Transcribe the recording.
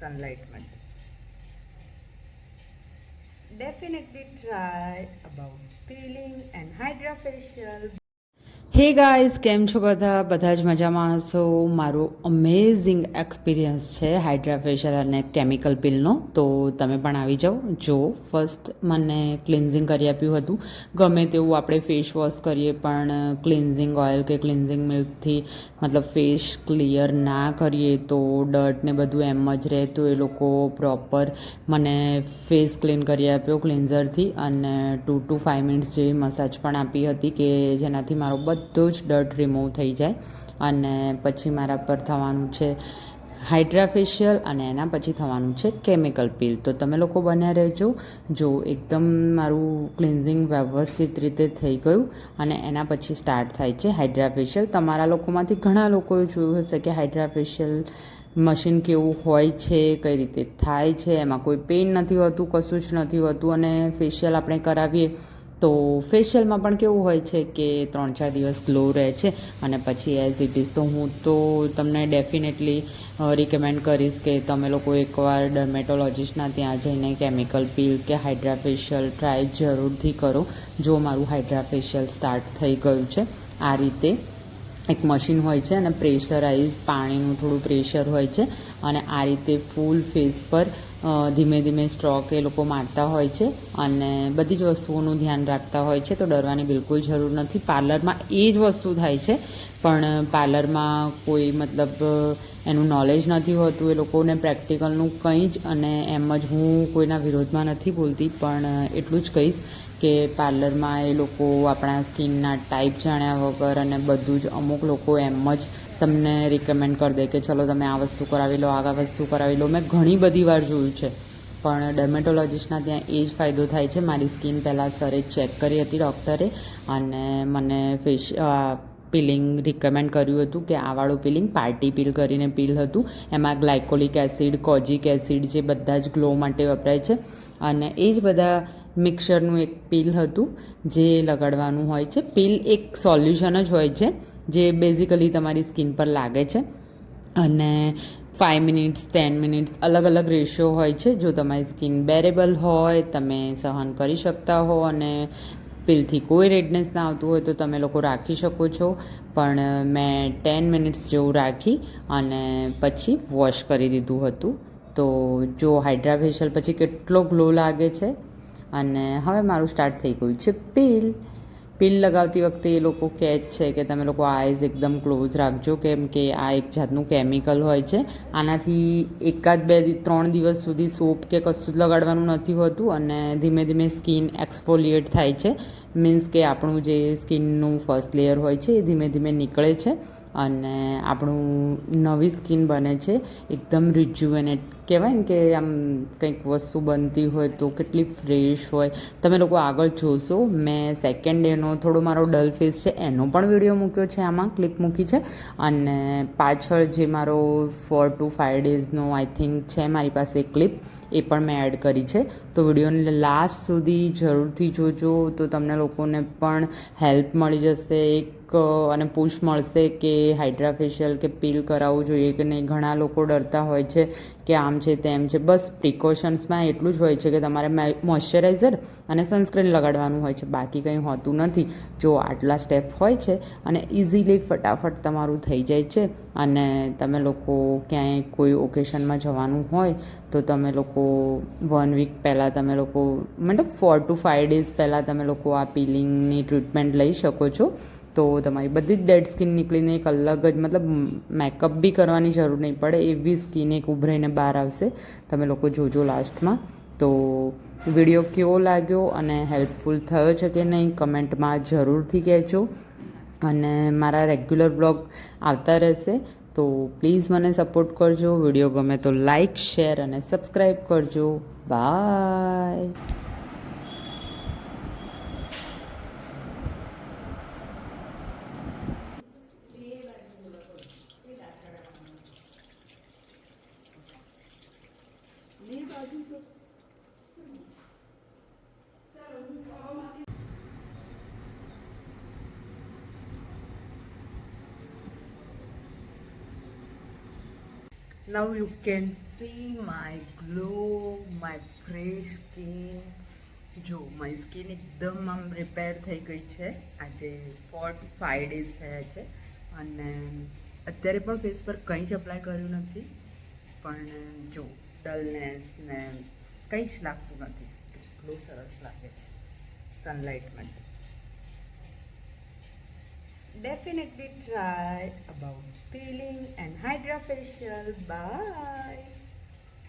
સનલાઇટમાં. Definitely try about peeling and hydra facial. Hey guys, કેમ છો બધા જ મજામાં હશો. મારો અમેઝિંગ એક્સપિરિયન્સ છે હાઇડ્રા ફેશિયલ અને કેમિકલ પીલનો, તો તમે પણ આવી જાઓ. જો ફર્સ્ટ મને ક્લિન્ઝિંગ કરી આપ્યું હતું. ગમે તેવું આપણે ફેસ વોશ કરીએ પણ ક્લિન્ઝિંગ ઓઇલ કે ક્લિન્ઝિંગ મિલ્કથી મતલબ ફેસ ક્લિયર ના કરીએ તો ડર્ટ ને બધું એમ જ રહે. તો એ લોકો પ્રોપર મને ફેસ ક્લીન કરી આપ્યો ક્લિન્ઝરથી, અને 2 to 5 મિનિટ્સ જેવી મસાજ પણ આપી હતી કે જેનાથી મારો બધો જ ડર્ટ રિમૂવ થઈ જાય. અને પછી મારા પર થવાનું છે હાઇડ્રા ફેશિયલ અને એના પછી થવાનું છે કેમિકલ પીલ. તો તમે લોકો બન્યા રહેજો. જો એકદમ મારું ક્લિન્ઝિંગ વ્યવસ્થિત રીતે થઈ ગયું અને એના પછી સ્ટાર્ટ થાય છે હાઇડ્રા ફેશિયલ. તમારા લોકોમાંથી ઘણા લોકોએ જોયું હશે કે હાઇડ્રા ફેશિયલ મશીન કેવું હોય છે, કઈ રીતે થાય છે, એમાં કોઈ પેઇન નથી હોતું, કશું જ નથી હોતું. અને ફેશિયલ આપણે કરાવીએ તો ફેશિયલમાં પણ કેવું હોય છે કે 3-4 દિવસ ગ્લો રહે છે અને પછી એઝ ઇટ ઇઝ. તો હું તો તમને ડેફિનેટલી રિકમેન્ડ કરીશ કે તમે લોકો એકવાર ડર્મેટોલોજીસ્ટના ત્યાં જઈને કેમિકલ પીલ કે હાઇડ્રા ફેશિયલ ટ્રાય જરૂરથી કરો. જો મારું હાઇડ્રા ફેશિયલ સ્ટાર્ટ થઈ ગયું છે આ રીતે. એક મશીન હોય છે અને પ્રેશરાઇઝ પાણીનું થોડું પ્રેશર હોય છે, અને આ રીતે ફૂલ ફેસ પર ધીમે ધીમે સ્ટ્રોક એ લોકો મારતા હોય છે અને બધી જ વસ્તુઓનું ધ્યાન રાખતા હોય છે. તો ડરવાની બિલકુલ જરૂર નથી. પાર્લરમાં એ જ વસ્તુ થાય છે, પણ પાર્લરમાં કોઈ મતલબ એનું નોલેજ નથી હોતું એ લોકોને પ્રેક્ટિકલનું કંઈ જ. અને એમ જ હું કોઈના વિરોધમાં નથી બોલતી, પણ એટલું જ કહીશ કે પાર્લરમાં એ લોકો આપણા સ્કિનના ટાઈપ જાણ્યા વગર અને બધું જ, અમુક લોકો એમ જ તમને રિકમેન્ડ કરી દે કે ચલો તમે આ વસ્તુ કરાવી લો, આ વસ્તુ કરાવી લો. મેં ઘણી બધી વાર જોયું છે, પણ ડર્મેટોલોજીસ્ટના ત્યાં એ જ ફાયદો થાય છે. મારી સ્કિન પહેલાં સરે ચેક કરી હતી ડૉક્ટરે, અને મને પીલિંગ રિકમેન્ડ કર્યું હતું કે આવાળું પીલિંગ પાર્ટી પીલ કરીને પીલ હતું. એમાં ગ્લાયકોલિક એસિડ, કોજિક એસિડ જે બધા જ ગ્લો માટે વપરાય છે, અને એ જ બધા મિક્સરનું એક પીલ હતું જે લગાડવાનું હોય છે. પીલ એક સોલ્યુશન જ હોય છે જે બેઝિકલી તમારી સ્કિન પર લાગે છે, અને 5 મિનિટ્સ 10 મિનિટ્સ અલગ અલગ રેશિયો હોય છે. જો તમારી સ્કિન બેરેબલ હોય, તમે સહન કરી શકતા હો અને પીલથી કોઈ રેડનેસ ના આવતું હોય તો તમે લોકો રાખી શકો છો. પણ મેં 10 મિનિટ્સ જેવું રાખી અને પછી વોશ કરી દીધું હતું. તો જો હાઇડ્રા ફેશિયલ પછી કેટલો ગ્લો લાગે છે. અને હવે મારું સ્ટાર્ટ થઈ ગયું છે પીલ. પીલ લગાવતી વખતે એ લોકો કહે જ છે કે તમે લોકો આઈઝ એકદમ ક્લોઝ રાખજો, કેમ કે આ એક જાતનું કેમિકલ હોય છે. આનાથી 1-2-3 દિવસ સુધી સોપ કે કશું જ લગાડવાનું નથી હોતું, અને ધીમે ધીમે સ્કિન એક્સફોલિએટ થાય છે. મીન્સ કે આપણું જે સ્કિનનું ફર્સ્ટ લેયર હોય છે એ ધીમે ધીમે નીકળે છે અને આપણું નવી સ્કિન બને છે. એકદમ રિજ્યુવેનેટ કહેવાય ને, કે આમ કંઈક વસ્તુ બનતી હોય તો કેટલી ફ્રેશ હોય. તમે લોકો આગળ જોશો, મેં સેકન્ડ ડેનો થોડો મારો ડલ ફેસ છે એનો પણ વિડીયો મૂક્યો છે, આમાં ક્લિપ મૂકી છે. અને પાછળ જે મારો 4 to 5 ડેઝનો આઈ થિંક છે મારી પાસે ક્લિપ, એ પણ મેં એડ કરી છે. તો વિડીયોને લાસ્ટ સુધી જરૂરથી જોજો, તો તમને લોકોને પણ હેલ્પ મળી જશે એક, અને પુશ મળશે કે હાઇડ્રા ફેશિયલ કે પીલ કરાવવું જોઈએ કે નહીં. ઘણા લોકો ડરતા હોય છે કે આમ છે તેમ છે. બસ પ્રિકોશન્સમાં એટલું જ હોય છે કે તમારે મોઇશ્ચરાઇઝર અને સનસ્ક્રીન લગાડવાનું હોય છે, બાકી કંઈ હોતું નથી. જો આટલા સ્ટેપ હોય છે અને ઇઝીલી ફટાફટ તમારું થઈ જાય છે. અને તમે લોકો ક્યાંય કોઈ ઓકેશનમાં જવાનું હોય તો તમે લોકો 1 વીક પહેલાં તમે લોકો મતલબ 4 to 5 ડેઝ પહેલાં તમે લોકો આ પીલિંગની ટ્રીટમેન્ટ લઈ શકો છો. તો તમારી બધી જ ડેડ સ્કિન નીકળીને એક અલગ જ મતલબ મેકઅપ બી કરવાની જરૂર નહીં પડે એવી સ્કિન એક ઉભરાઈને બહાર આવશે. તમે લોકો જોજો લાસ્ટમાં. તો વિડીયો કેવો લાગ્યો અને હેલ્પફુલ થયો છે કે નહીં કમેન્ટમાં જરૂરથી કહેજો. અને મારા રેગ્યુલર બ્લોગ આવતા રહેશે, તો પ્લીઝ મને સપોર્ટ કરજો. વિડીયો ગમે તો લાઇક, શેર અને સબસ્ક્રાઈબ કરજો. By. Now you can see my glow, my fresh skin. જો મારી સ્કિન એકદમ આમ રિપેર થઈ ગઈ છે. આજે 4 to 5 ડેઝ થયા છે અને અત્યારે પણ ફેસ પર કંઈ જ અપ્લાય કર્યું નથી. પણ જો ડલનેસ ને કંઈ જ લાગતું નથી. એટલું સરસ લાગે છે સનલાઇટમાં. Definitely try about peeling and hydra facial. Bye.